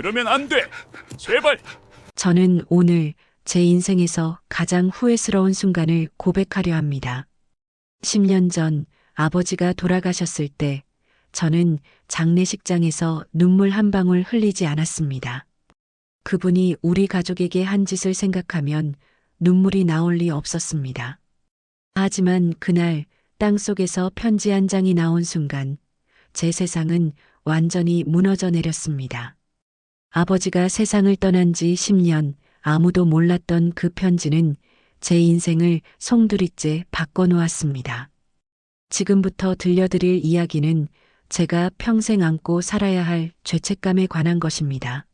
그러면 안 돼. 제발. 저는 오늘 제 인생에서 가장 후회스러운 순간을 고백하려 합니다. 10년 전 아버지가 돌아가셨을 때 저는 장례식장에서 눈물 한 방울 흘리지 않았습니다. 그분이 우리 가족에게 한 짓을 생각하면 눈물이 나올 리 없었습니다. 하지만 그날 땅속에서 편지 한 장이 나온 순간 제 세상은 완전히 무너져 내렸습니다. 아버지가 세상을 떠난 지 10년, 아무도 몰랐던 그 편지는 제 인생을 송두리째 바꿔놓았습니다. 지금부터 들려드릴 이야기는 제가 평생 안고 살아야 할 죄책감에 관한 것입니다.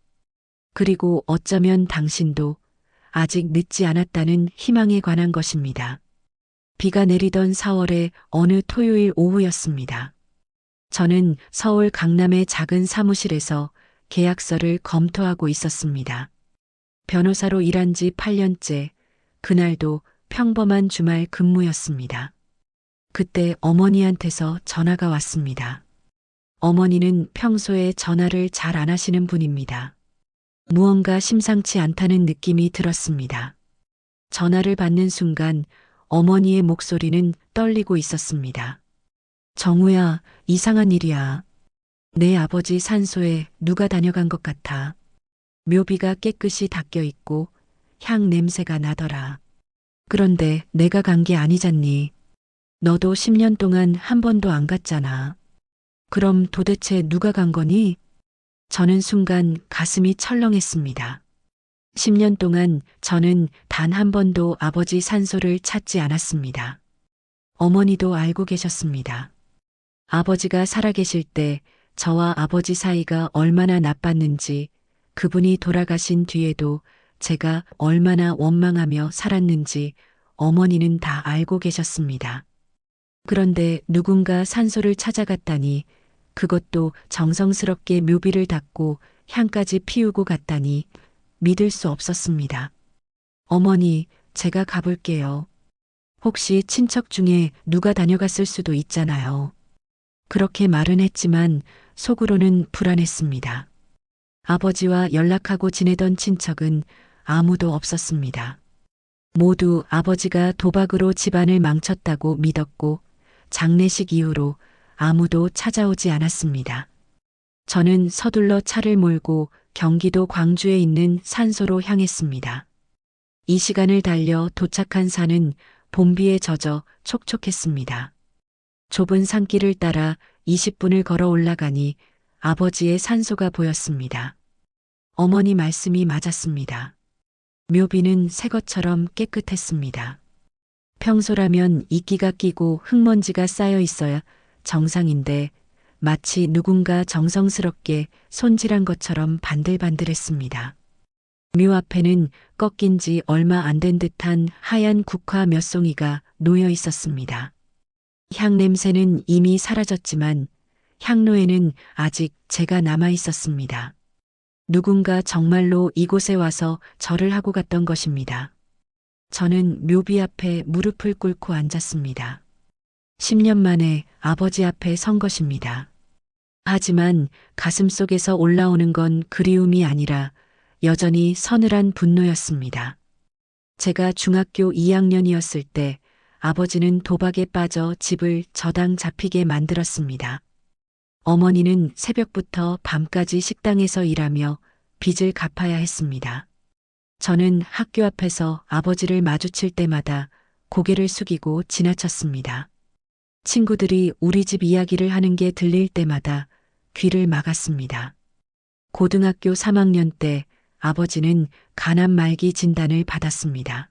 그리고 어쩌면 당신도 아직 늦지 않았다는 희망에 관한 것입니다. 비가 내리던 4월의 어느 토요일 오후였습니다. 저는 서울 강남의 작은 사무실에서 계약서를 검토하고 있었습니다. 변호사로 일한 지 8년째, 그날도 평범한 주말 근무였습니다. 그때 어머니한테서 전화가 왔습니다. 어머니는 평소에 전화를 잘 안 하시는 분입니다. 무언가 심상치 않다는 느낌이 들었습니다. 전화를 받는 순간 어머니의 목소리는 떨리고 있었습니다. 정우야, 이상한 일이야. 내 아버지 산소에 누가 다녀간 것 같아. 묘비가 깨끗이 닦여 있고 향 냄새가 나더라. 그런데 내가 간 게 아니잖니. 너도 10년 동안 한 번도 안 갔잖아. 그럼 도대체 누가 간 거니? 저는 순간 가슴이 철렁했습니다. 10년 동안 저는 단 한 번도 아버지 산소를 찾지 않았습니다. 어머니도 알고 계셨습니다. 아버지가 살아계실 때 저와 아버지 사이가 얼마나 나빴는지, 그분이 돌아가신 뒤에도 제가 얼마나 원망하며 살았는지 어머니는 다 알고 계셨습니다. 그런데 누군가 산소를 찾아갔다니, 그것도 정성스럽게 묘비를 닦고 향까지 피우고 갔다니 믿을 수 없었습니다. 어머니, 제가 가볼게요. 혹시 친척 중에 누가 다녀갔을 수도 있잖아요. 그렇게 말은 했지만 속으로는 불안했습니다. 아버지와 연락하고 지내던 친척은 아무도 없었습니다. 모두 아버지가 도박으로 집안을 망쳤다고 믿었고 장례식 이후로 아무도 찾아오지 않았습니다. 저는 서둘러 차를 몰고 경기도 광주에 있는 산소로 향했습니다. 이 시간을 달려 도착한 산은 봄비에 젖어 촉촉했습니다. 좁은 산길을 따라 20분을 걸어 올라가니 아버지의 산소가 보였습니다. 어머니 말씀이 맞았습니다. 묘비는 새 것처럼 깨끗했습니다. 평소라면 이끼가 끼고 흙먼지가 쌓여 있어야 정상인데 마치 누군가 정성스럽게 손질한 것처럼 반들반들했습니다. 묘 앞에는 꺾인 지 얼마 안 된 듯한 하얀 국화 몇 송이가 놓여 있었습니다. 향 냄새는 이미 사라졌지만 향로에는 아직 제가 남아 있었습니다. 누군가 정말로 이곳에 와서 절을 하고 갔던 것입니다. 저는 묘비 앞에 무릎을 꿇고 앉았습니다. 10년 만에 아버지 앞에 선 것입니다. 하지만 가슴속에서 올라오는 건 그리움이 아니라 여전히 서늘한 분노였습니다. 제가 중학교 2학년이었을 때 아버지는 도박에 빠져 집을 저당 잡히게 만들었습니다. 어머니는 새벽부터 밤까지 식당에서 일하며 빚을 갚아야 했습니다. 저는 학교 앞에서 아버지를 마주칠 때마다 고개를 숙이고 지나쳤습니다. 친구들이 우리 집 이야기를 하는 게 들릴 때마다 귀를 막았습니다. 고등학교 3학년 때 아버지는 간암 말기 진단을 받았습니다.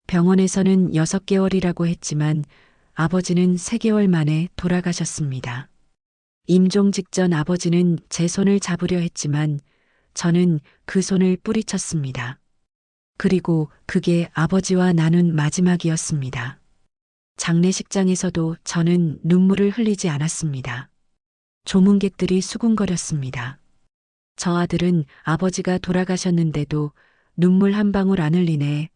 병원에서는 6개월이라고 했지만 아버지는 3개월 만에 돌아가셨습니다. 임종 직전 아버지는 제 손을 잡으려 했지만 저는 그 손을 뿌리쳤습니다. 그리고 그게 아버지와 나눈 마지막이었습니다. 장례식장에서도 저는 눈물을 흘리지 않았습니다. 조문객들이 수군거렸습니다. 저 아들은 아버지가 돌아가셨는데도 눈물 한 방울 안 흘리네.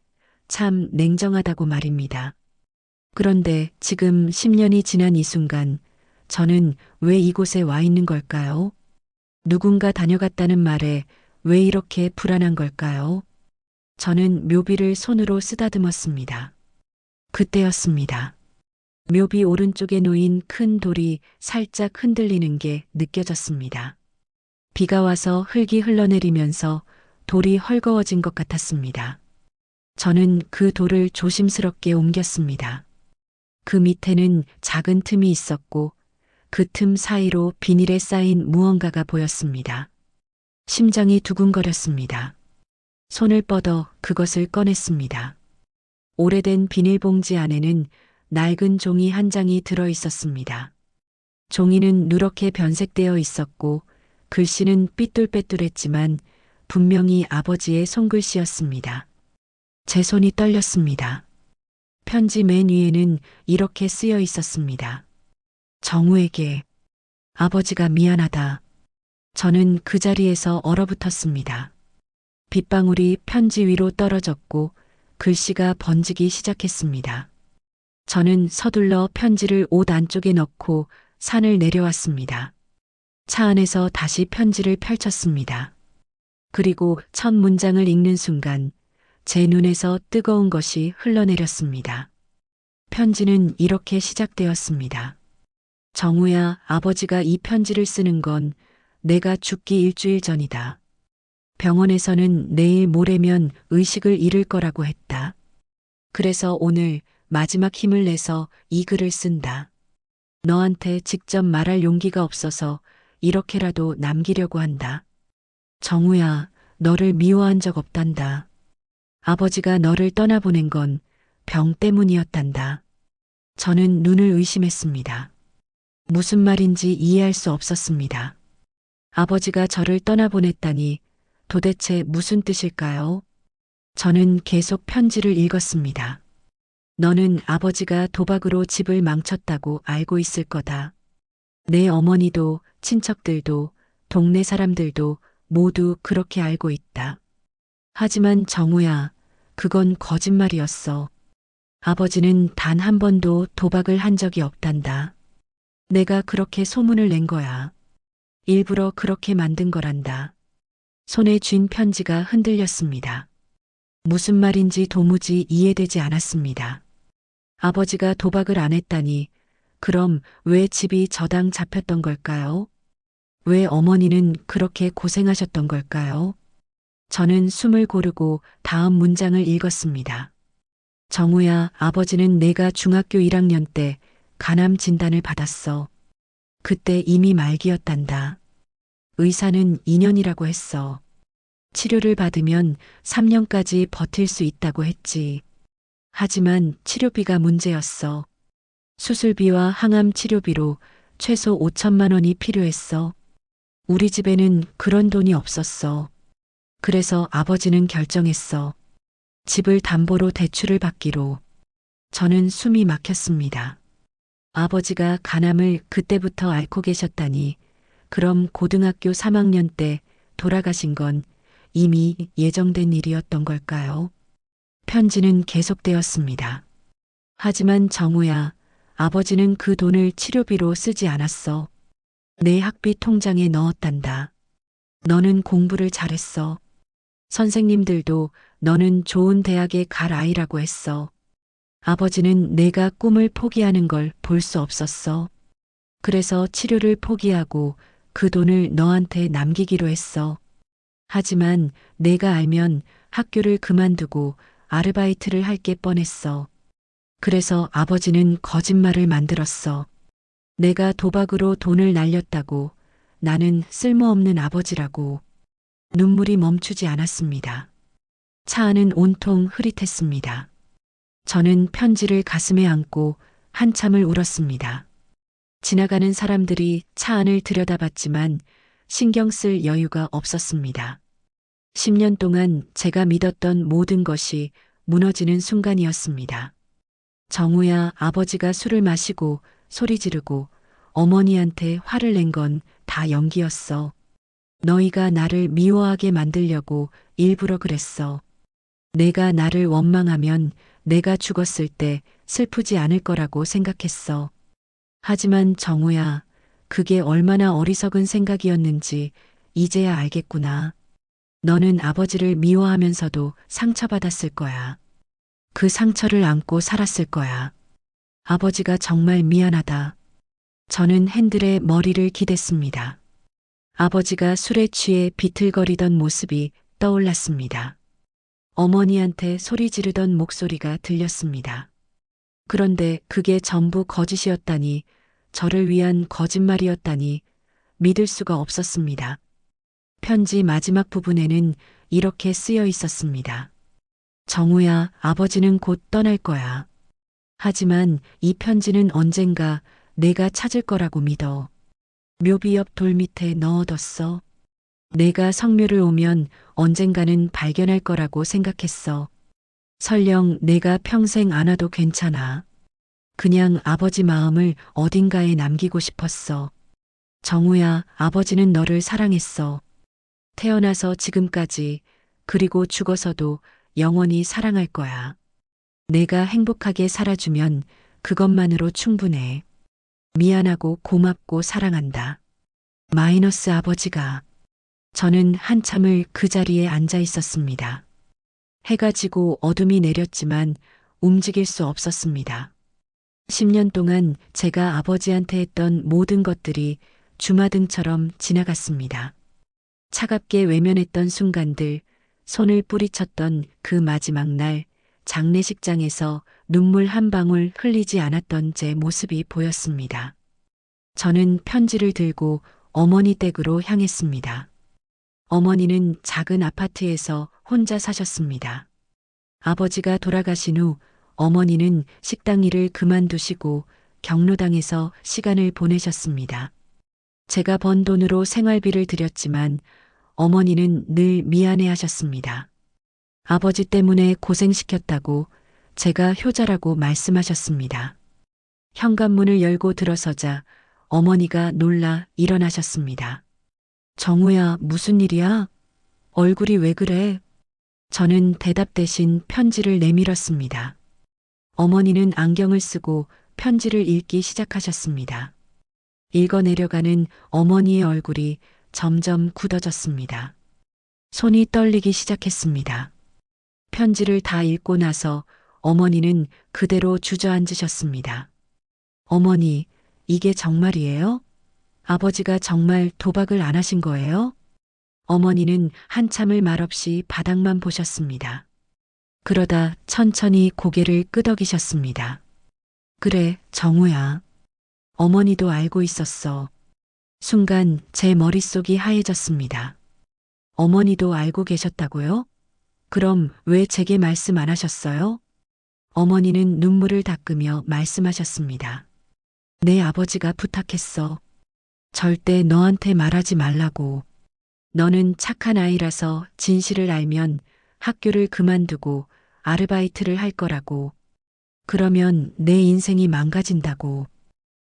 참 냉정하다고 말입니다. 그런데 지금 10년이 지난 이 순간 저는 왜 이곳에 와 있는 걸까요? 누군가 다녀갔다는 말에 왜 이렇게 불안한 걸까요? 저는 묘비를 손으로 쓰다듬었습니다. 그때였습니다. 묘비 오른쪽에 놓인 큰 돌이 살짝 흔들리는 게 느껴졌습니다. 비가 와서 흙이 흘러내리면서 돌이 헐거워진 것 같았습니다. 저는 그 돌을 조심스럽게 옮겼습니다. 그 밑에는 작은 틈이 있었고 그 틈 사이로 비닐에 쌓인 무언가가 보였습니다. 심장이 두근거렸습니다. 손을 뻗어 그것을 꺼냈습니다. 오래된 비닐봉지 안에는 낡은 종이 한 장이 들어 있었습니다. 종이는 누렇게 변색되어 있었고 글씨는 삐뚤빼뚤했지만 분명히 아버지의 손글씨였습니다. 제 손이 떨렸습니다. 편지 맨 위에는 이렇게 쓰여 있었습니다. 정우에게 아버지가 미안하다. 저는 그 자리에서 얼어붙었습니다. 빗방울이 편지 위로 떨어졌고 글씨가 번지기 시작했습니다. 저는 서둘러 편지를 옷 안쪽에 넣고 산을 내려왔습니다. 차 안에서 다시 편지를 펼쳤습니다. 그리고 첫 문장을 읽는 순간 제 눈에서 뜨거운 것이 흘러내렸습니다. 편지는 이렇게 시작되었습니다. 정우야, 아버지가 이 편지를 쓰는 건 내가 죽기 일주일 전이다. 병원에서는 내일 모레면 의식을 잃을 거라고 했다. 그래서 오늘 마지막 힘을 내서 이 글을 쓴다. 너한테 직접 말할 용기가 없어서 이렇게라도 남기려고 한다. 정우야, 너를 미워한 적 없단다. 아버지가 너를 떠나보낸 건 병 때문이었단다. 저는 눈을 의심했습니다. 무슨 말인지 이해할 수 없었습니다. 아버지가 저를 떠나보냈다니 도대체 무슨 뜻일까요? 저는 계속 편지를 읽었습니다. 너는 아버지가 도박으로 집을 망쳤다고 알고 있을 거다. 내 어머니도 친척들도 동네 사람들도 모두 그렇게 알고 있다. 하지만 정우야, 그건 거짓말이었어. 아버지는 단 한 번도 도박을 한 적이 없단다. 내가 그렇게 소문을 낸 거야. 일부러 그렇게 만든 거란다. 손에 쥔 편지가 흔들렸습니다. 무슨 말인지 도무지 이해되지 않았습니다. 아버지가 도박을 안 했다니, 그럼 왜 집이 저당 잡혔던 걸까요? 왜 어머니는 그렇게 고생하셨던 걸까요? 저는 숨을 고르고 다음 문장을 읽었습니다. 정우야, 아버지는 내가 중학교 1학년 때 간암 진단을 받았어. 그때 이미 말기였단다. 의사는 2년이라고 했어. 치료를 받으면 3년까지 버틸 수 있다고 했지. 하지만 치료비가 문제였어. 수술비와 항암 치료비로 최소 5천만 원이 필요했어. 우리 집에는 그런 돈이 없었어. 그래서 아버지는 결정했어. 집을 담보로 대출을 받기로. 저는 숨이 막혔습니다. 아버지가 간암을 그때부터 앓고 계셨다니, 그럼 고등학교 3학년 때 돌아가신 건 이미 예정된 일이었던 걸까요? 편지는 계속되었습니다. 하지만 정우야, 아버지는 그 돈을 치료비로 쓰지 않았어. 내 학비 통장에 넣었단다. 너는 공부를 잘했어. 선생님들도 너는 좋은 대학에 갈 아이라고 했어. 아버지는 내가 꿈을 포기하는 걸 볼 수 없었어. 그래서 치료를 포기하고 그 돈을 너한테 남기기로 했어. 하지만 내가 알면 학교를 그만두고 아르바이트를 할 게 뻔했어. 그래서 아버지는 거짓말을 만들었어. 내가 도박으로 돈을 날렸다고, 나는 쓸모없는 아버지라고. 눈물이 멈추지 않았습니다. 차 안은 온통 흐릿했습니다. 저는 편지를 가슴에 안고 한참을 울었습니다. 지나가는 사람들이 차 안을 들여다봤지만 신경 쓸 여유가 없었습니다. 10년 동안 제가 믿었던 모든 것이 무너지는 순간이었습니다. 정우야, 아버지가 술을 마시고 소리 지르고 어머니한테 화를 낸 건 다 연기였어. 너희가 나를 미워하게 만들려고 일부러 그랬어. 내가 나를 원망하면 내가 죽었을 때 슬프지 않을 거라고 생각했어. 하지만 정우야, 그게 얼마나 어리석은 생각이었는지 이제야 알겠구나. 너는 아버지를 미워하면서도 상처받았을 거야. 그 상처를 안고 살았을 거야. 아버지가 정말 미안하다. 저는 핸들에 머리를 기댔습니다. 아버지가 술에 취해 비틀거리던 모습이 떠올랐습니다. 어머니한테 소리 지르던 목소리가 들렸습니다. 그런데 그게 전부 거짓이었다니, 저를 위한 거짓말이었다니 믿을 수가 없었습니다. 편지 마지막 부분에는 이렇게 쓰여 있었습니다. 정우야, 아버지는 곧 떠날 거야. 하지만 이 편지는 언젠가 내가 찾을 거라고 믿어. 묘비 옆 돌 밑에 넣어뒀어. 내가 성묘를 오면 언젠가는 발견할 거라고 생각했어. 설령 내가 평생 안 와도 괜찮아. 그냥 아버지 마음을 어딘가에 남기고 싶었어. 정우야, 아버지는 너를 사랑했어. 태어나서 지금까지, 그리고 죽어서도 영원히 사랑할 거야. 내가 행복하게 살아주면 그것만으로 충분해. 미안하고 고맙고 사랑한다. 마이너스 아버지가. 저는 한참을 그 자리에 앉아 있었습니다. 해가 지고 어둠이 내렸지만 움직일 수 없었습니다. 10년 동안 제가 아버지한테 했던 모든 것들이 주마등처럼 지나갔습니다. 차갑게 외면했던 순간들, 손을 뿌리쳤던 그 마지막 날, 장례식장에서 눈물 한 방울 흘리지 않았던 제 모습이 보였습니다. 저는 편지를 들고 어머니 댁으로 향했습니다. 어머니는 작은 아파트에서 혼자 사셨습니다. 아버지가 돌아가신 후 어머니는 식당 일을 그만두시고 경로당에서 시간을 보내셨습니다. 제가 번 돈으로 생활비를 드렸지만 어머니는 늘 미안해 하셨습니다. 아버지 때문에 고생시켰다고 제가 효자라고 말씀하셨습니다. 현관문을 열고 들어서자 어머니가 놀라 일어나셨습니다. 정우야, 무슨 일이야? 얼굴이 왜 그래? 저는 대답 대신 편지를 내밀었습니다. 어머니는 안경을 쓰고 편지를 읽기 시작하셨습니다. 읽어내려가는 어머니의 얼굴이 점점 굳어졌습니다. 손이 떨리기 시작했습니다. 편지를 다 읽고 나서 어머니는 그대로 주저앉으셨습니다. 어머니, 이게 정말이에요? 아버지가 정말 도박을 안 하신 거예요? 어머니는 한참을 말없이 바닥만 보셨습니다. 그러다 천천히 고개를 끄덕이셨습니다. 그래, 정우야. 어머니도 알고 있었어. 순간 제 머릿속이 하얘졌습니다. 어머니도 알고 계셨다고요? 그럼 왜 제게 말씀 안 하셨어요? 어머니는 눈물을 닦으며 말씀하셨습니다. 내 아버지가 부탁했어. 절대 너한테 말하지 말라고. 너는 착한 아이라서 진실을 알면 학교를 그만두고 아르바이트를 할 거라고. 그러면 내 인생이 망가진다고.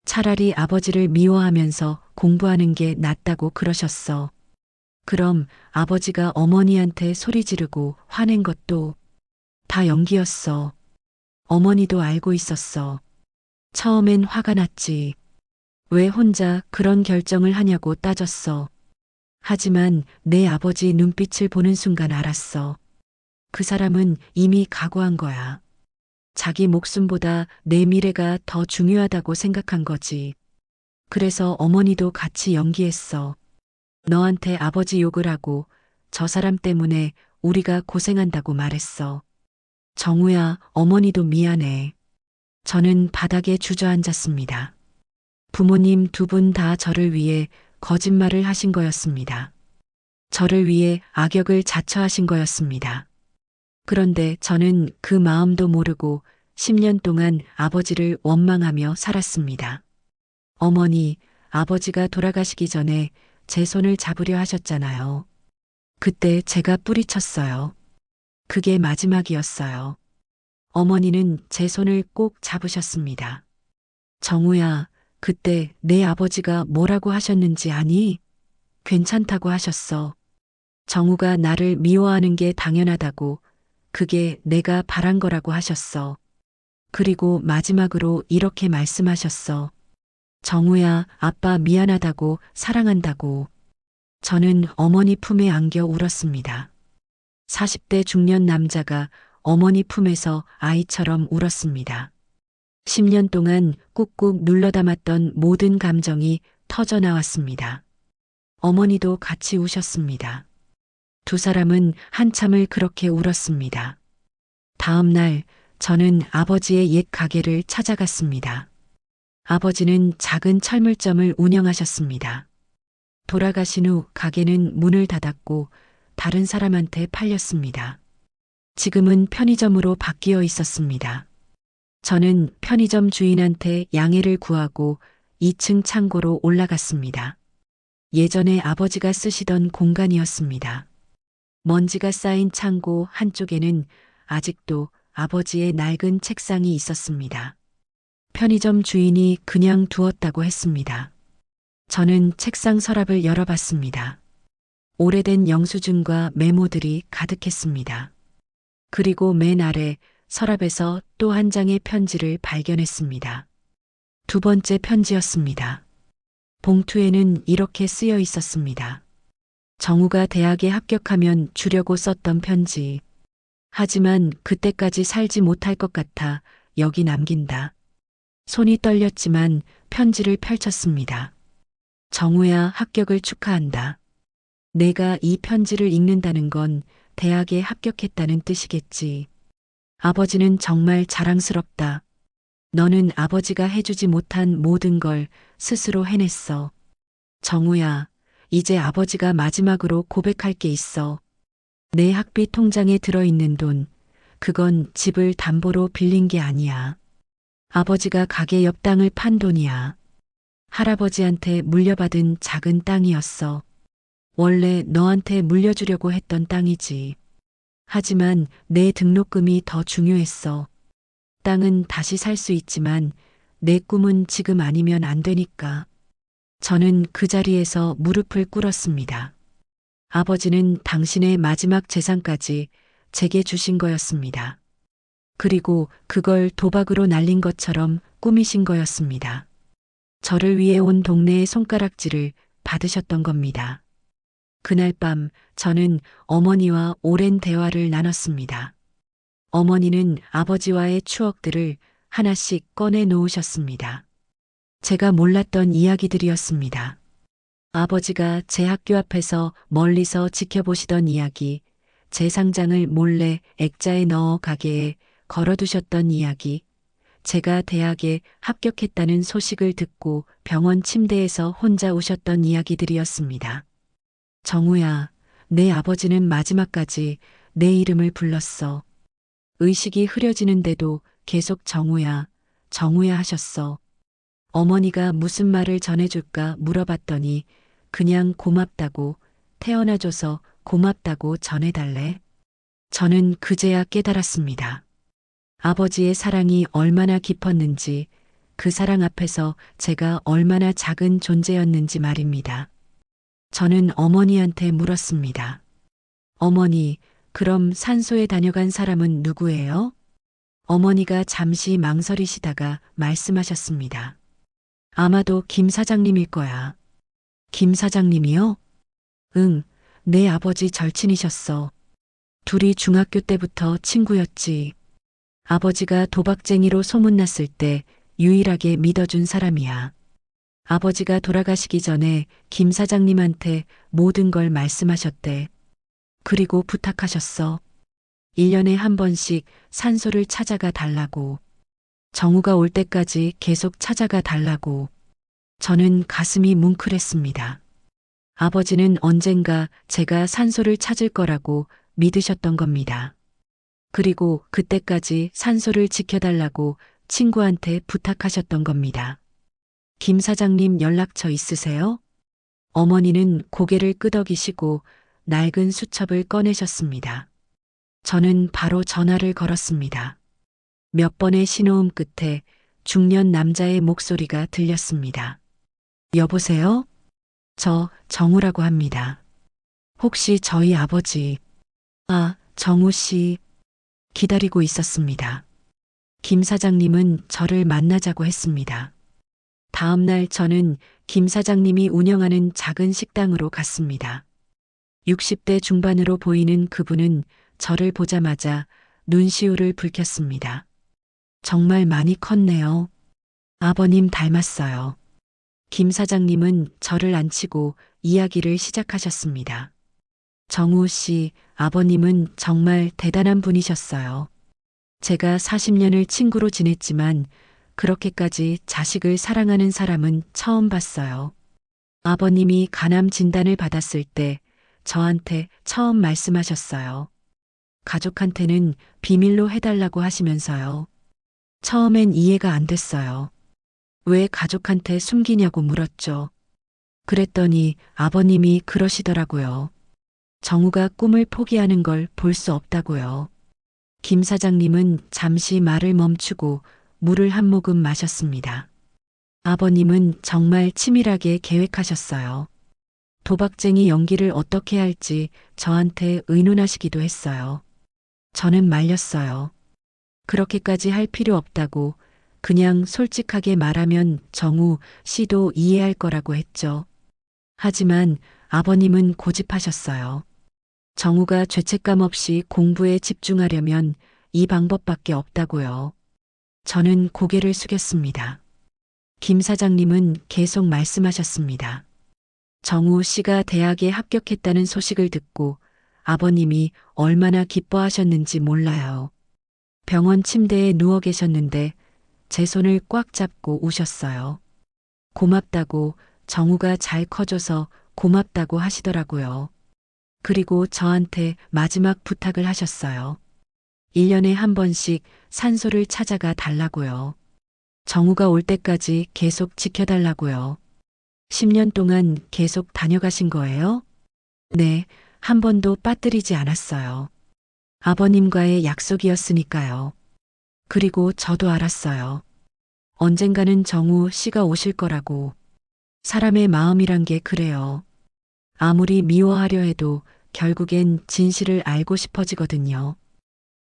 차라리 아버지를 미워하면서 공부하는 게 낫다고 그러셨어. 그럼 아버지가 어머니한테 소리 지르고 화낸 것도 다 연기였어. 어머니도 알고 있었어. 처음엔 화가 났지. 왜 혼자 그런 결정을 하냐고 따졌어. 하지만 내 아버지 눈빛을 보는 순간 알았어. 그 사람은 이미 각오한 거야. 자기 목숨보다 내 미래가 더 중요하다고 생각한 거지. 그래서 어머니도 같이 연기했어. 너한테 아버지 욕을 하고 저 사람 때문에 우리가 고생한다고 말했어. 정우야, 어머니도 미안해. 저는 바닥에 주저앉았습니다. 부모님 두 분 다 저를 위해 거짓말을 하신 거였습니다. 저를 위해 악역을 자처하신 거였습니다. 그런데 저는 그 마음도 모르고 10년 동안 아버지를 원망하며 살았습니다. 어머니, 아버지가 돌아가시기 전에 제 손을 잡으려 하셨잖아요. 그때 제가 뿌리쳤어요. 그게 마지막이었어요. 어머니는 제 손을 꼭 잡으셨습니다. 정우야, 그때 내 아버지가 뭐라고 하셨는지 아니? 괜찮다고 하셨어. 정우가 나를 미워하는 게 당연하다고, 그게 내가 바란 거라고 하셨어. 그리고 마지막으로 이렇게 말씀하셨어. 정우야, 아빠 미안하다고, 사랑한다고. 저는 어머니 품에 안겨 울었습니다. 40대 중년 남자가 어머니 품에서 아이처럼 울었습니다. 10년 동안 꾹꾹 눌러 담았던 모든 감정이 터져 나왔습니다. 어머니도 같이 우셨습니다. 두 사람은 한참을 그렇게 울었습니다. 다음 날 저는 아버지의 옛 가게를 찾아갔습니다. 아버지는 작은 철물점을 운영하셨습니다. 돌아가신 후 가게는 문을 닫았고 다른 사람한테 팔렸습니다. 지금은 편의점으로 바뀌어 있었습니다. 저는 편의점 주인한테 양해를 구하고 2층 창고로 올라갔습니다. 예전에 아버지가 쓰시던 공간이었습니다. 먼지가 쌓인 창고 한쪽에는 아직도 아버지의 낡은 책상이 있었습니다. 편의점 주인이 그냥 두었다고 했습니다. 저는 책상 서랍을 열어봤습니다. 오래된 영수증과 메모들이 가득했습니다. 그리고 맨 아래 서랍에서 또 한 장의 편지를 발견했습니다. 두 번째 편지였습니다. 봉투에는 이렇게 쓰여 있었습니다. 정우가 대학에 합격하면 주려고 썼던 편지. 하지만 그때까지 살지 못할 것 같아 여기 남긴다. 손이 떨렸지만 편지를 펼쳤습니다. 정우야, 합격을 축하한다. 내가 이 편지를 읽는다는 건 대학에 합격했다는 뜻이겠지. 아버지는 정말 자랑스럽다. 너는 아버지가 해주지 못한 모든 걸 스스로 해냈어. 정우야, 이제 아버지가 마지막으로 고백할 게 있어. 내 학비 통장에 들어있는 돈, 그건 집을 담보로 빌린 게 아니야. 아버지가 가게 옆 땅을 판 돈이야. 할아버지한테 물려받은 작은 땅이었어. 원래 너한테 물려주려고 했던 땅이지. 하지만 내 등록금이 더 중요했어. 땅은 다시 살 수 있지만 내 꿈은 지금 아니면 안 되니까. 저는 그 자리에서 무릎을 꿇었습니다. 아버지는 당신의 마지막 재산까지 제게 주신 거였습니다. 그리고 그걸 도박으로 날린 것처럼 꾸미신 거였습니다. 저를 위해 온 동네의 손가락질을 받으셨던 겁니다. 그날 밤 저는 어머니와 오랜 대화를 나눴습니다. 어머니는 아버지와의 추억들을 하나씩 꺼내 놓으셨습니다. 제가 몰랐던 이야기들이었습니다. 아버지가 제 학교 앞에서 멀리서 지켜보시던 이야기, 제 상장을 몰래 액자에 넣어 가게에 걸어두셨던 이야기, 제가 대학에 합격했다는 소식을 듣고 병원 침대에서 혼자 우셨던 이야기들이었습니다. 정우야, 내 아버지는 마지막까지 내 이름을 불렀어. 의식이 흐려지는데도 계속 정우야, 정우야 하셨어. 어머니가 무슨 말을 전해줄까 물어봤더니 그냥 고맙다고, 태어나줘서 고맙다고 전해달래. 저는 그제야 깨달았습니다. 아버지의 사랑이 얼마나 깊었는지, 그 사랑 앞에서 제가 얼마나 작은 존재였는지 말입니다. 저는 어머니한테 물었습니다. 어머니, 그럼 산소에 다녀간 사람은 누구예요? 어머니가 잠시 망설이시다가 말씀하셨습니다. 아마도 김 사장님일 거야. 김 사장님이요? 응, 내 아버지 절친이셨어. 둘이 중학교 때부터 친구였지. 아버지가 도박쟁이로 소문났을 때 유일하게 믿어준 사람이야. 아버지가 돌아가시기 전에 김 사장님한테 모든 걸 말씀하셨대. 그리고 부탁하셨어. 1년에 한 번씩 산소를 찾아가 달라고. 정우가 올 때까지 계속 찾아가 달라고. 저는 가슴이 뭉클했습니다. 아버지는 언젠가 제가 산소를 찾을 거라고 믿으셨던 겁니다. 그리고 그때까지 산소를 지켜달라고 친구한테 부탁하셨던 겁니다. 김 사장님 연락처 있으세요? 어머니는 고개를 끄덕이시고 낡은 수첩을 꺼내셨습니다. 저는 바로 전화를 걸었습니다. 몇 번의 신호음 끝에 중년 남자의 목소리가 들렸습니다. 여보세요? 저 정우라고 합니다. 혹시 저희 아버지, 정우 씨, 기다리고 있었습니다. 김 사장님은 저를 만나자고 했습니다. 다음 날 저는 김 사장님이 운영하는 작은 식당으로 갔습니다. 60대 중반으로 보이는 그분은 저를 보자마자 눈시울을 붉혔습니다. 정말 많이 컸네요. 아버님 닮았어요. 김 사장님은 저를 앉히고 이야기를 시작하셨습니다. 정우 씨, 아버님은 정말 대단한 분이셨어요. 제가 40년을 친구로 지냈지만 그렇게까지 자식을 사랑하는 사람은 처음 봤어요. 아버님이 간암 진단을 받았을 때 저한테 처음 말씀하셨어요. 가족한테는 비밀로 해달라고 하시면서요. 처음엔 이해가 안 됐어요. 왜 가족한테 숨기냐고 물었죠. 그랬더니 아버님이 그러시더라고요. 정우가 꿈을 포기하는 걸 볼 수 없다고요. 김 사장님은 잠시 말을 멈추고 물을 한 모금 마셨습니다. 아버님은 정말 치밀하게 계획하셨어요. 도박쟁이 연기를 어떻게 할지 저한테 의논하시기도 했어요. 저는 말렸어요. 그렇게까지 할 필요 없다고 그냥 솔직하게 말하면 정우 씨도 이해할 거라고 했죠. 하지만 아버님은 고집하셨어요. 정우가 죄책감 없이 공부에 집중하려면 이 방법밖에 없다고요. 저는 고개를 숙였습니다. 김 사장님은 계속 말씀하셨습니다. 정우 씨가 대학에 합격했다는 소식을 듣고 아버님이 얼마나 기뻐하셨는지 몰라요. 병원 침대에 누워 계셨는데 제 손을 꽉 잡고 우셨어요. 고맙다고, 정우가 잘 커져서 고맙다고 하시더라고요. 그리고 저한테 마지막 부탁을 하셨어요. 1년에 한 번씩 산소를 찾아가 달라고요. 정우가 올 때까지 계속 지켜달라고요. 10년 동안 계속 다녀가신 거예요? 네, 한 번도 빠뜨리지 않았어요. 아버님과의 약속이었으니까요. 그리고 저도 알았어요. 언젠가는 정우 씨가 오실 거라고. 사람의 마음이란 게 그래요. 아무리 미워하려 해도 결국엔 진실을 알고 싶어지거든요.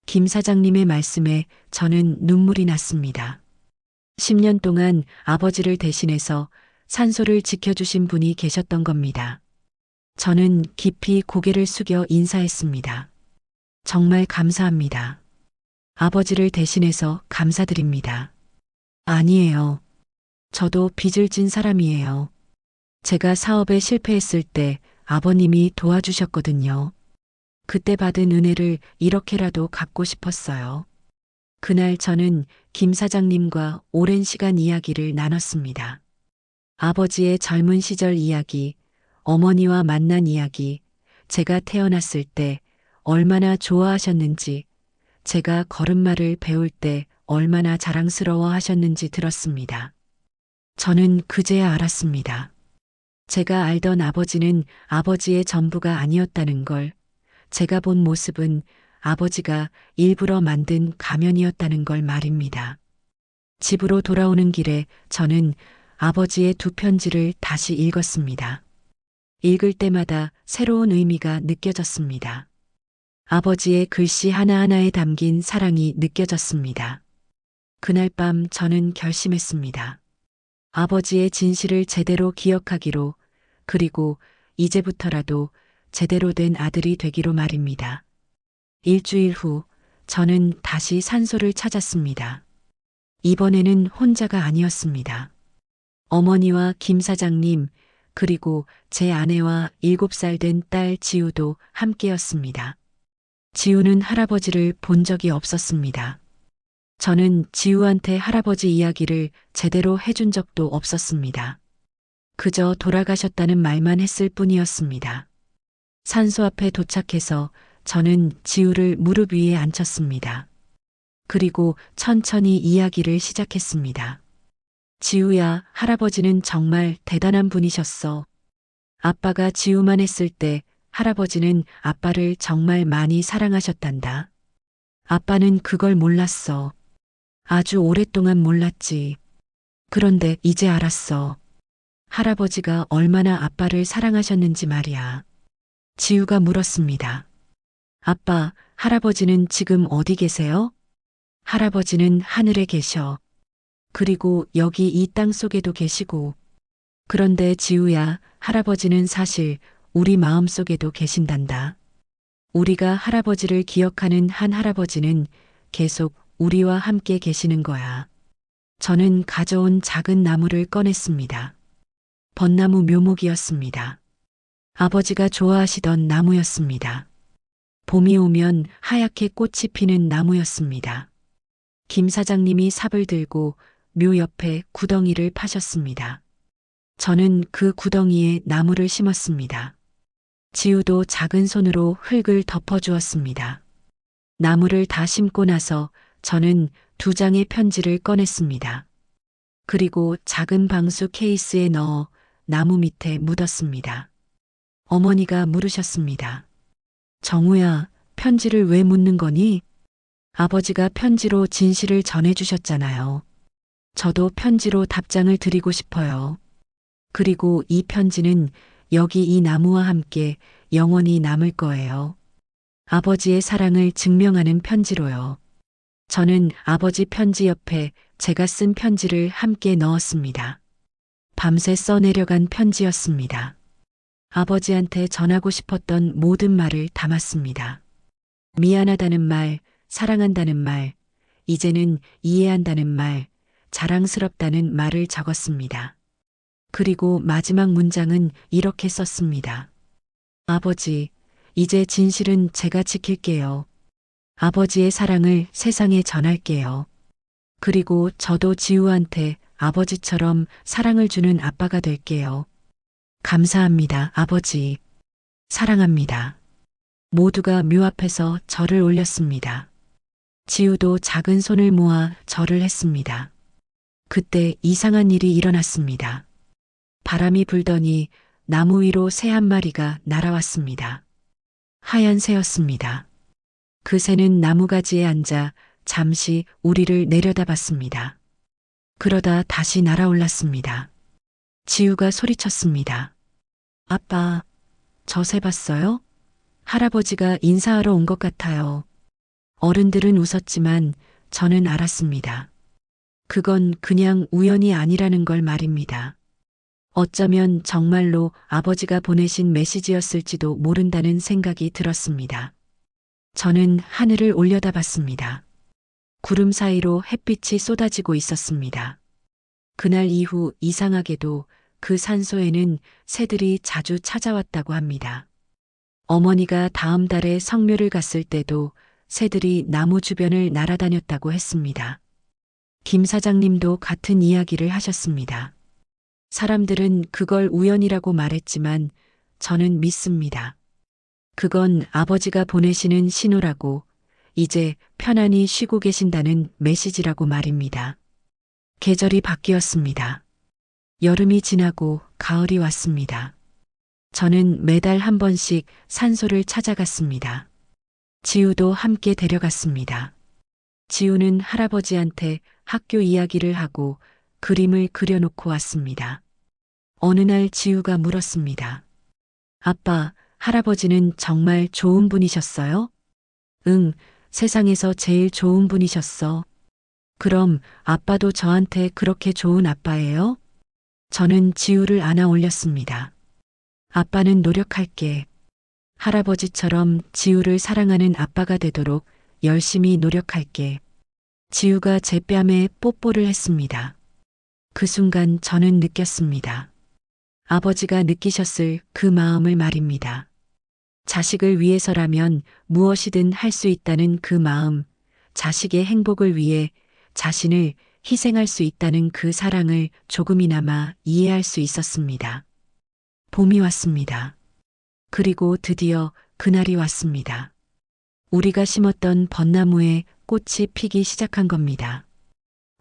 김 사장님의 말씀에 저는 눈물이 났습니다. 10년 동안 아버지를 대신해서 산소를 지켜주신 분이 계셨던 겁니다. 저는 깊이 고개를 숙여 인사했습니다. 정말 감사합니다. 아버지를 대신해서 감사드립니다. 아니에요. 저도 빚을 진 사람이에요. 제가 사업에 실패했을 때 아버님이 도와주셨거든요. 그때 받은 은혜를 이렇게라도 갚고 싶었어요. 그날 저는 김 사장님과 오랜 시간 이야기를 나눴습니다. 아버지의 젊은 시절 이야기, 어머니와 만난 이야기, 제가 태어났을 때 얼마나 좋아하셨는지, 제가 걸음마를 배울 때 얼마나 자랑스러워 하셨는지 들었습니다. 저는 그제야 알았습니다. 제가 알던 아버지는 아버지의 전부가 아니었다는 걸, 제가 본 모습은 아버지가 일부러 만든 가면이었다는 걸 말입니다. 집으로 돌아오는 길에 저는 아버지의 두 편지를 다시 읽었습니다. 읽을 때마다 새로운 의미가 느껴졌습니다. 아버지의 글씨 하나하나에 담긴 사랑이 느껴졌습니다. 그날 밤 저는 결심했습니다. 아버지의 진실을 제대로 기억하기로, 그리고 이제부터라도 제대로 된 아들이 되기로 말입니다. 일주일 후 저는 다시 산소를 찾았습니다. 이번에는 혼자가 아니었습니다. 어머니와 김 사장님, 그리고 제 아내와 7살 된 딸 지우도 함께였습니다. 지우는 할아버지를 본 적이 없었습니다. 저는 지우한테 할아버지 이야기를 제대로 해준 적도 없었습니다. 그저 돌아가셨다는 말만 했을 뿐이었습니다. 산소 앞에 도착해서 저는 지우를 무릎 위에 앉혔습니다. 그리고 천천히 이야기를 시작했습니다. 지우야, 할아버지는 정말 대단한 분이셨어. 아빠가 지우만 했을 때 할아버지는 아빠를 정말 많이 사랑하셨단다. 아빠는 그걸 몰랐어. 아주 오랫동안 몰랐지. 그런데 이제 알았어. 할아버지가 얼마나 아빠를 사랑하셨는지 말이야. 지우가 물었습니다. 아빠, 할아버지는 지금 어디 계세요? 할아버지는 하늘에 계셔. 그리고 여기 이 땅 속에도 계시고. 그런데 지우야, 할아버지는 사실 우리 마음 속에도 계신단다. 우리가 할아버지를 기억하는 한 할아버지는 계속 우리와 함께 계시는 거야. 저는 가져온 작은 나무를 꺼냈습니다. 벚나무 묘목이었습니다. 아버지가 좋아하시던 나무였습니다. 봄이 오면 하얗게 꽃이 피는 나무였습니다. 김 사장님이 삽을 들고 묘 옆에 구덩이를 파셨습니다. 저는 그 구덩이에 나무를 심었습니다. 지우도 작은 손으로 흙을 덮어주었습니다. 나무를 다 심고 나서 저는 2장의 편지를 꺼냈습니다. 그리고 작은 방수 케이스에 넣어 나무 밑에 묻었습니다. 어머니가 물으셨습니다. 정우야, 편지를 왜 묻는 거니? 아버지가 편지로 진실을 전해주셨잖아요. 저도 편지로 답장을 드리고 싶어요. 그리고 이 편지는 여기 이 나무와 함께 영원히 남을 거예요. 아버지의 사랑을 증명하는 편지로요. 저는 아버지 편지 옆에 제가 쓴 편지를 함께 넣었습니다. 밤새 써내려간 편지였습니다. 아버지한테 전하고 싶었던 모든 말을 담았습니다. 미안하다는 말, 사랑한다는 말, 이제는 이해한다는 말, 자랑스럽다는 말을 적었습니다. 그리고 마지막 문장은 이렇게 썼습니다. 아버지, 이제 진실은 제가 지킬게요. 아버지의 사랑을 세상에 전할게요. 그리고 저도 지우한테 아버지처럼 사랑을 주는 아빠가 될게요. 감사합니다, 아버지. 사랑합니다. 모두가 묘 앞에서 절을 올렸습니다. 지우도 작은 손을 모아 절을 했습니다. 그때 이상한 일이 일어났습니다. 바람이 불더니 나무 위로 새 한 마리가 날아왔습니다. 하얀 새였습니다. 그 새는 나무가지에 앉아 잠시 우리를 내려다봤습니다. 그러다 다시 날아올랐습니다. 지우가 소리쳤습니다. 아빠, 저 새 봤어요? 할아버지가 인사하러 온 것 같아요. 어른들은 웃었지만 저는 알았습니다. 그건 그냥 우연이 아니라는 걸 말입니다. 어쩌면 정말로 아버지가 보내신 메시지였을지도 모른다는 생각이 들었습니다. 저는 하늘을 올려다봤습니다. 구름 사이로 햇빛이 쏟아지고 있었습니다. 그날 이후 이상하게도 그 산소에는 새들이 자주 찾아왔다고 합니다. 어머니가 다음 달에 성묘를 갔을 때도 새들이 나무 주변을 날아다녔다고 했습니다. 김 사장님도 같은 이야기를 하셨습니다. 사람들은 그걸 우연이라고 말했지만 저는 믿습니다. 그건 아버지가 보내시는 신호라고, 이제 편안히 쉬고 계신다는 메시지라고 말입니다. 계절이 바뀌었습니다. 여름이 지나고 가을이 왔습니다. 저는 매달 한 번씩 산소를 찾아갔습니다. 지우도 함께 데려갔습니다. 지우는 할아버지한테 학교 이야기를 하고 그림을 그려놓고 왔습니다. 어느 날 지우가 물었습니다. 아빠, 할아버지는 정말 좋은 분이셨어요? 응, 세상에서 제일 좋은 분이셨어. 그럼 아빠도 저한테 그렇게 좋은 아빠예요? 저는 지우를 안아 올렸습니다. 아빠는 노력할게. 할아버지처럼 지우를 사랑하는 아빠가 되도록 열심히 노력할게. 지우가 제 뺨에 뽀뽀를 했습니다. 그 순간 저는 느꼈습니다. 아버지가 느끼셨을 그 마음을 말입니다. 자식을 위해서라면 무엇이든 할 수 있다는 그 마음, 자식의 행복을 위해 자신을 희생할 수 있다는 그 사랑을 조금이나마 이해할 수 있었습니다. 봄이 왔습니다. 그리고 드디어 그날이 왔습니다. 우리가 심었던 벚나무에 꽃이 피기 시작한 겁니다.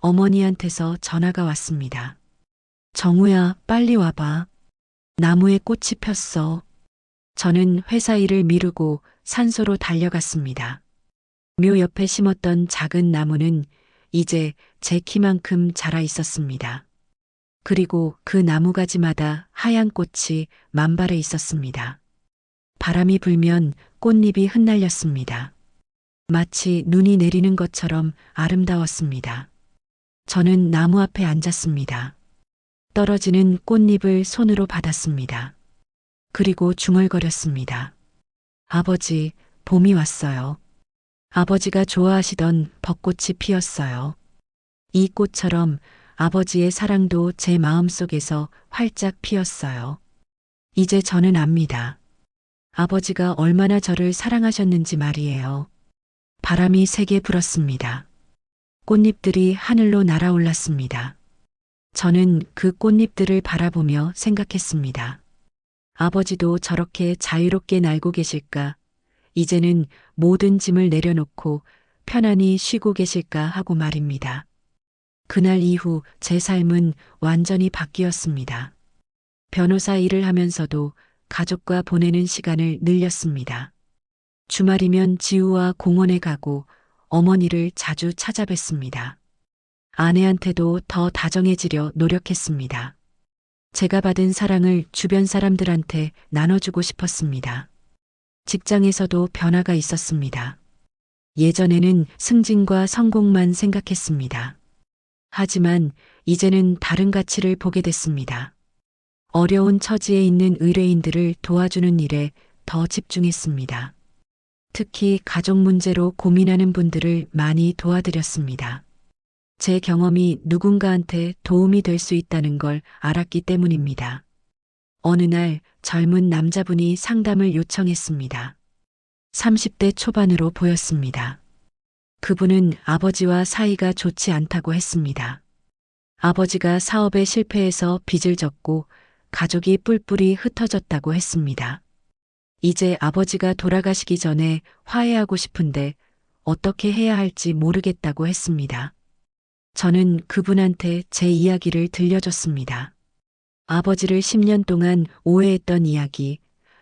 어머니한테서 전화가 왔습니다. 정우야, 빨리 와봐. 나무에 꽃이 폈어. 저는 회사 일을 미루고 산소로 달려갔습니다. 묘 옆에 심었던 작은 나무는 이제 제 키만큼 자라 있었습니다. 그리고 그 나무가지마다 하얀 꽃이 만발해 있었습니다. 바람이 불면 꽃잎이 흩날렸습니다. 마치 눈이 내리는 것처럼 아름다웠습니다. 저는 나무 앞에 앉았습니다. 떨어지는 꽃잎을 손으로 받았습니다. 그리고 중얼거렸습니다. 아버지, 봄이 왔어요. 아버지가 좋아하시던 벚꽃이 피었어요. 이 꽃처럼 아버지의 사랑도 제 마음속에서 활짝 피었어요. 이제 저는 압니다. 아버지가 얼마나 저를 사랑하셨는지 말이에요. 바람이 세게 불었습니다. 꽃잎들이 하늘로 날아올랐습니다. 저는 그 꽃잎들을 바라보며 생각했습니다. 아버지도 저렇게 자유롭게 날고 계실까? 이제는 모든 짐을 내려놓고 편안히 쉬고 계실까 하고 말입니다. 그날 이후 제 삶은 완전히 바뀌었습니다. 변호사 일을 하면서도 가족과 보내는 시간을 늘렸습니다. 주말이면 지우와 공원에 가고 어머니를 자주 찾아뵀습니다. 아내한테도 더 다정해지려 노력했습니다. 제가 받은 사랑을 주변 사람들한테 나눠주고 싶었습니다. 직장에서도 변화가 있었습니다. 예전에는 승진과 성공만 생각했습니다. 하지만 이제는 다른 가치를 보게 됐습니다. 어려운 처지에 있는 의뢰인들을 도와주는 일에 더 집중했습니다. 특히 가족 문제로 고민하는 분들을 많이 도와드렸습니다. 제 경험이 누군가한테 도움이 될 수 있다는 걸 알았기 때문입니다. 어느 날 젊은 남자분이 상담을 요청했습니다. 30대 초반으로 보였습니다. 그분은 아버지와 사이가 좋지 않다고 했습니다. 아버지가 사업에 실패해서 빚을 졌고 가족이 뿔뿔이 흩어졌다고 했습니다. 이제 아버지가 돌아가시기 전에 화해하고 싶은데 어떻게 해야 할지 모르겠다고 했습니다. 저는 그분한테 제 이야기를 들려줬습니다. 아버지를 10년 동안 오해했던 이야기,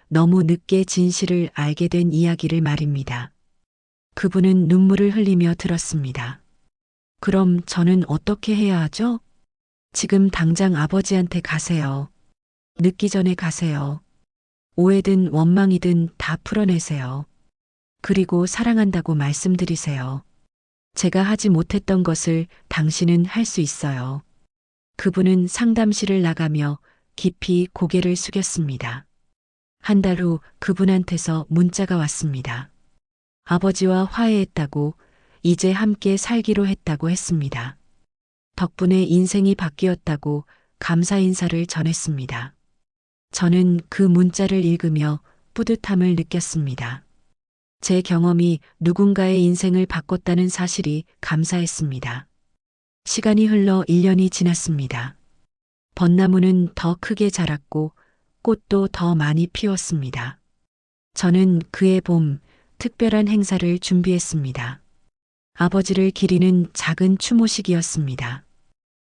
너무 늦게 진실을 알게 된 이야기를 말입니다. 그분은 눈물을 흘리며 들었습니다. 그럼 저는 어떻게 해야 하죠? 지금 당장 아버지한테 가세요. 늦기 전에 가세요. 오해든 원망이든 다 풀어내세요. 그리고 사랑한다고 말씀드리세요. 제가 하지 못했던 것을 당신은 할 수 있어요. 그분은 상담실을 나가며 깊이 고개를 숙였습니다. 한 달 후 그분한테서 문자가 왔습니다. 아버지와 화해했다고, 이제 함께 살기로 했다고 했습니다. 덕분에 인생이 바뀌었다고 감사 인사를 전했습니다. 저는 그 문자를 읽으며 뿌듯함을 느꼈습니다. 제 경험이 누군가의 인생을 바꿨다는 사실이 감사했습니다. 시간이 흘러 1년이 지났습니다. 벚나무는 더 크게 자랐고 꽃도 더 많이 피웠습니다. 저는 그해 봄 특별한 행사를 준비했습니다. 아버지를 기리는 작은 추모식이었습니다.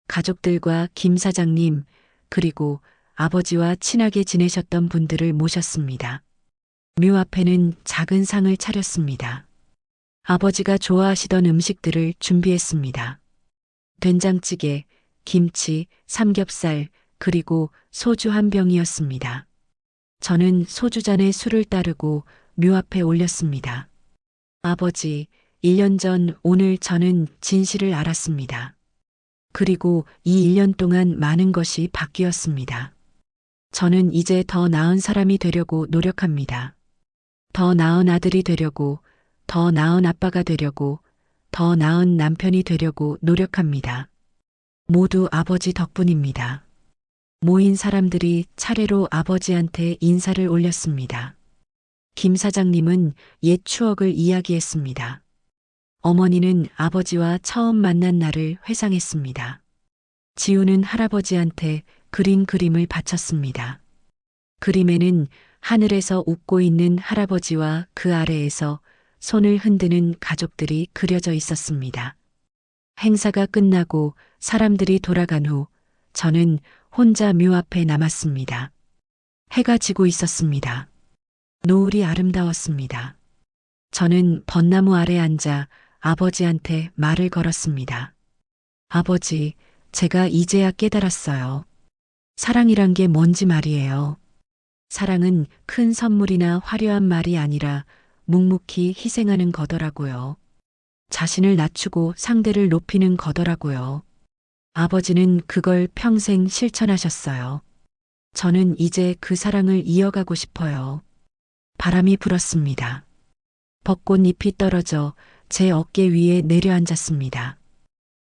가족들과 김 사장님, 그리고 아버지와 친하게 지내셨던 분들을 모셨습니다. 묘 앞에는 작은 상을 차렸습니다. 아버지가 좋아하시던 음식들을 준비했습니다. 된장찌개, 김치, 삼겹살, 그리고 소주 한 병이었습니다. 저는 소주잔에 술을 따르고 묘 앞에 올렸습니다. 아버지, 1년 전 오늘 저는 진실을 알았습니다. 그리고 이 1년 동안 많은 것이 바뀌었습니다. 저는 이제 더 나은 사람이 되려고 노력합니다. 더 나은 아들이 되려고, 더 나은 아빠가 되려고, 더 나은 남편이 되려고 노력합니다. 모두 아버지 덕분입니다. 모인 사람들이 차례로 아버지한테 인사를 올렸습니다. 김 사장님은 옛 추억을 이야기했습니다. 어머니는 아버지와 처음 만난 날을 회상했습니다. 지우는 할아버지한테 그린 그림을 바쳤습니다. 그림에는 하늘에서 웃고 있는 할아버지와 그 아래에서 손을 흔드는 가족들이 그려져 있었습니다. 행사가 끝나고 사람들이 돌아간 후 저는 혼자 묘 앞에 남았습니다. 해가 지고 있었습니다. 노을이 아름다웠습니다. 저는 벚나무 아래 앉아 아버지한테 말을 걸었습니다. 아버지, 제가 이제야 깨달았어요. 사랑이란 게 뭔지 말이에요. 사랑은 큰 선물이나 화려한 말이 아니라 묵묵히 희생하는 거더라고요. 자신을 낮추고 상대를 높이는 거더라고요. 아버지는 그걸 평생 실천하셨어요. 저는 이제 그 사랑을 이어가고 싶어요. 바람이 불었습니다. 벚꽃잎이 떨어져 제 어깨 위에 내려앉았습니다.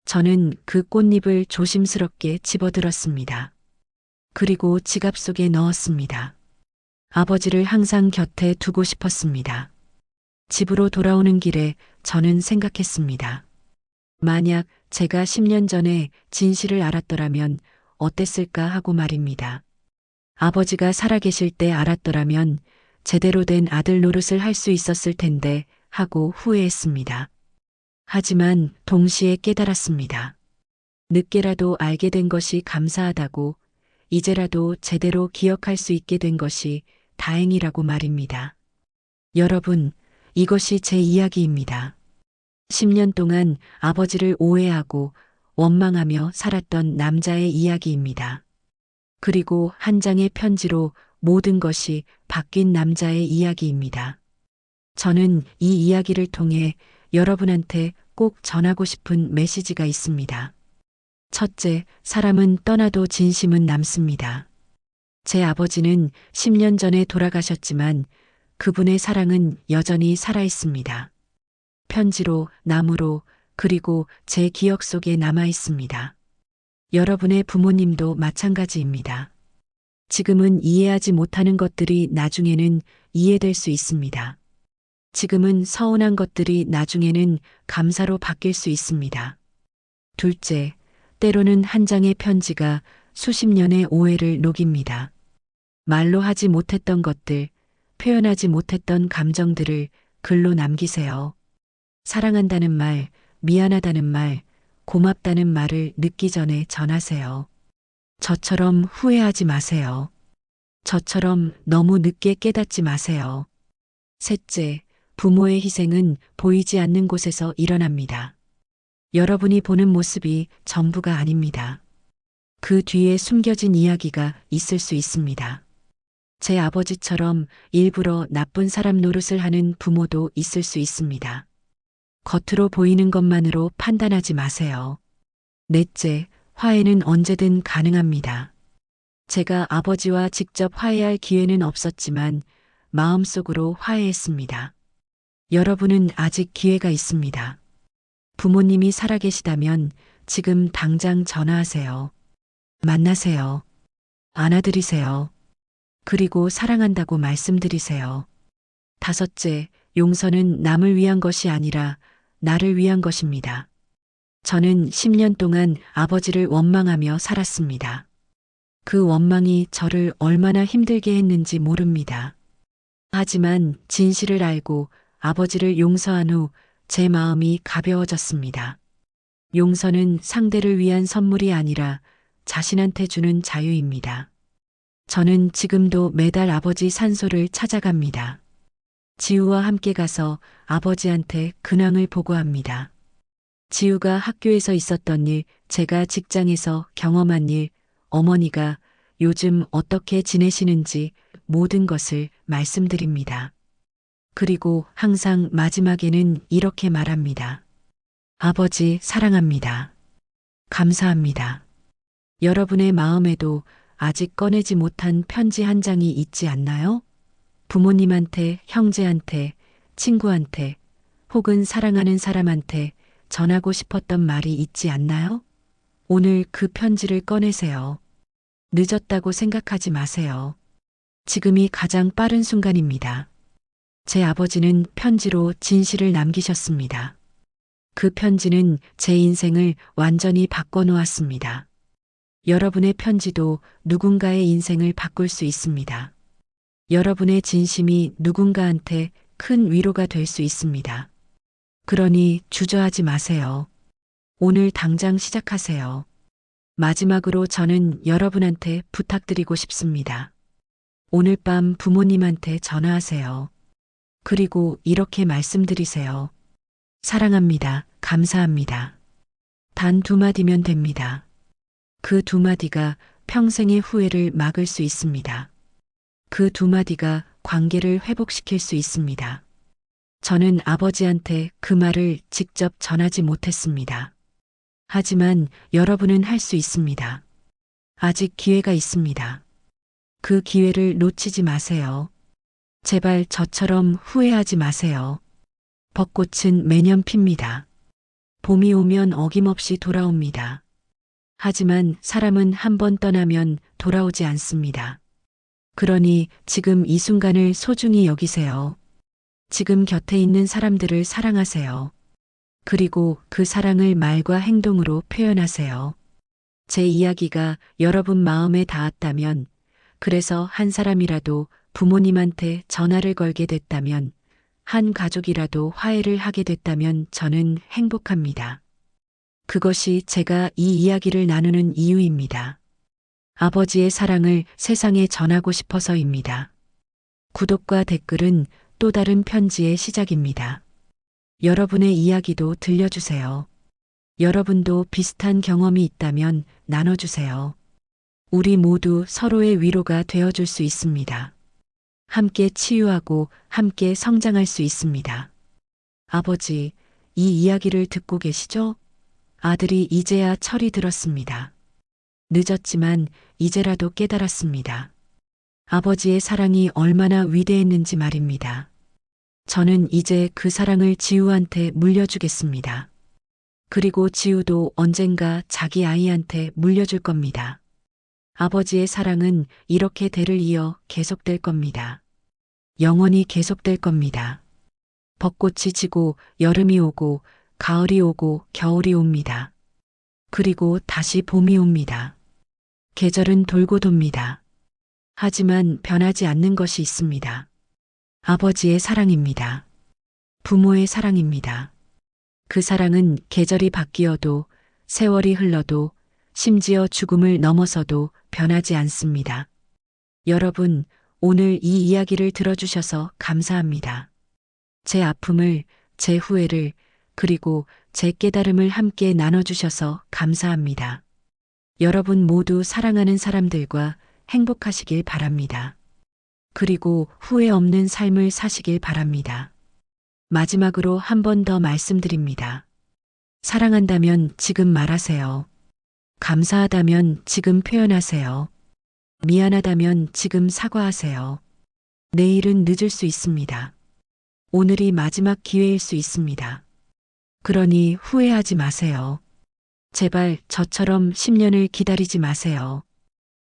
저는 그 꽃잎을 조심스럽게 집어들었습니다. 그리고 지갑 속에 넣었습니다. 아버지를 항상 곁에 두고 싶었습니다. 집으로 돌아오는 길에 저는 생각했습니다. 만약 제가 10년 전에 진실을 알았더라면 어땠을까 하고 말입니다. 아버지가 살아계실 때 알았더라면 제대로 된 아들 노릇을 할 수 있었을 텐데 하고 후회했습니다. 하지만 동시에 깨달았습니다. 늦게라도 알게 된 것이 감사하다고, 이제라도 제대로 기억할 수 있게 된 것이 다행이라고 말입니다. 여러분, 이것이 제 이야기입니다. 10년 동안 아버지를 오해하고 원망하며 살았던 남자의 이야기입니다. 그리고 한 장의 편지로 모든 것이 바뀐 남자의 이야기입니다. 저는 이 이야기를 통해 여러분한테 꼭 전하고 싶은 메시지가 있습니다. 첫째, 사람은 떠나도 진심은 남습니다. 제 아버지는 10년 전에 돌아가셨지만 그분의 사랑은 여전히 살아있습니다. 편지로, 나무로, 그리고 제 기억 속에 남아 있습니다. 여러분의 부모님도 마찬가지입니다. 지금은 이해하지 못하는 것들이 나중에는 이해될 수 있습니다. 지금은 서운한 것들이 나중에는 감사로 바뀔 수 있습니다. 둘째, 때로는 한 장의 편지가 수십 년의 오해를 녹입니다. 말로 하지 못했던 것들, 표현하지 못했던 감정들을 글로 남기세요. 사랑한다는 말, 미안하다는 말, 고맙다는 말을 늦기 전에 전하세요. 저처럼 후회하지 마세요. 저처럼 너무 늦게 깨닫지 마세요. 셋째, 부모의 희생은 보이지 않는 곳에서 일어납니다. 여러분이 보는 모습이 전부가 아닙니다. 그 뒤에 숨겨진 이야기가 있을 수 있습니다. 제 아버지처럼 일부러 나쁜 사람 노릇을 하는 부모도 있을 수 있습니다. 겉으로 보이는 것만으로 판단하지 마세요. 넷째, 화해는 언제든 가능합니다. 제가 아버지와 직접 화해할 기회는 없었지만 마음속으로 화해했습니다. 여러분은 아직 기회가 있습니다. 부모님이 살아계시다면 지금 당장 전화하세요. 만나세요. 안아드리세요. 그리고 사랑한다고 말씀드리세요. 다섯째, 용서는 남을 위한 것이 아니라 나를 위한 것입니다. 저는 10년 동안 아버지를 원망하며 살았습니다. 그 원망이 저를 얼마나 힘들게 했는지 모릅니다. 하지만 진실을 알고 아버지를 용서한 후 제 마음이 가벼워졌습니다. 용서는 상대를 위한 선물이 아니라 자신한테 주는 자유입니다. 저는 지금도 매달 아버지 산소를 찾아갑니다. 지우와 함께 가서 아버지한테 근황을 보고합니다. 지우가 학교에서 있었던 일, 제가 직장에서 경험한 일, 어머니가 요즘 어떻게 지내시는지 모든 것을 말씀드립니다. 그리고 항상 마지막에는 이렇게 말합니다. 아버지 사랑합니다. 감사합니다. 여러분의 마음에도 아직 꺼내지 못한 편지 한 장이 있지 않나요? 부모님한테, 형제한테, 친구한테, 혹은 사랑하는 사람한테 전하고 싶었던 말이 있지 않나요? 오늘 그 편지를 꺼내세요. 늦었다고 생각하지 마세요. 지금이 가장 빠른 순간입니다. 제 아버지는 편지로 진실을 남기셨습니다. 그 편지는 제 인생을 완전히 바꿔놓았습니다. 여러분의 편지도 누군가의 인생을 바꿀 수 있습니다. 여러분의 진심이 누군가한테 큰 위로가 될 수 있습니다. 그러니 주저하지 마세요. 오늘 당장 시작하세요. 마지막으로 저는 여러분한테 부탁드리고 싶습니다. 오늘 밤 부모님한테 전화하세요. 그리고 이렇게 말씀드리세요. 사랑합니다. 감사합니다. 단 2마디면 됩니다. 그 2마디가 평생의 후회를 막을 수 있습니다. 그 2마디가 관계를 회복시킬 수 있습니다. 저는 아버지한테 그 말을 직접 전하지 못했습니다. 하지만 여러분은 할 수 있습니다. 아직 기회가 있습니다. 그 기회를 놓치지 마세요. 제발 저처럼 후회하지 마세요. 벚꽃은 매년 핍니다. 봄이 오면 어김없이 돌아옵니다. 하지만 사람은 한 번 떠나면 돌아오지 않습니다. 그러니 지금 이 순간을 소중히 여기세요. 지금 곁에 있는 사람들을 사랑하세요. 그리고 그 사랑을 말과 행동으로 표현하세요. 제 이야기가 여러분 마음에 닿았다면, 그래서 한 사람이라도 부모님한테 전화를 걸게 됐다면, 한 가족이라도 화해를 하게 됐다면 저는 행복합니다. 그것이 제가 이 이야기를 나누는 이유입니다. 아버지의 사랑을 세상에 전하고 싶어서입니다. 구독과 댓글은 또 다른 편지의 시작입니다. 여러분의 이야기도 들려주세요. 여러분도 비슷한 경험이 있다면 나눠주세요. 우리 모두 서로의 위로가 되어줄 수 있습니다. 함께 치유하고 함께 성장할 수 있습니다. 아버지, 이 이야기를 듣고 계시죠? 아들이 이제야 철이 들었습니다. 늦었지만 이제라도 깨달았습니다. 아버지의 사랑이 얼마나 위대했는지 말입니다. 저는 이제 그 사랑을 지우한테 물려주겠습니다. 그리고 지우도 언젠가 자기 아이한테 물려줄 겁니다. 아버지의 사랑은 이렇게 대를 이어 계속될 겁니다. 영원히 계속될 겁니다. 벚꽃이 지고 여름이 오고 가을이 오고 겨울이 옵니다. 그리고 다시 봄이 옵니다. 계절은 돌고 돕니다. 하지만 변하지 않는 것이 있습니다. 아버지의 사랑입니다. 부모의 사랑입니다. 그 사랑은 계절이 바뀌어도, 세월이 흘러도, 심지어 죽음을 넘어서도 변하지 않습니다. 여러분, 오늘 이 이야기를 들어주셔서 감사합니다. 제 아픔을, 제 후회를, 그리고 제 깨달음을 함께 나눠주셔서 감사합니다. 여러분 모두 사랑하는 사람들과 행복하시길 바랍니다. 그리고 후회 없는 삶을 사시길 바랍니다. 마지막으로 한 번 더 말씀드립니다. 사랑한다면 지금 말하세요. 감사하다면 지금 표현하세요. 미안하다면 지금 사과하세요. 내일은 늦을 수 있습니다. 오늘이 마지막 기회일 수 있습니다. 그러니 후회하지 마세요. 제발 저처럼 10년을 기다리지 마세요.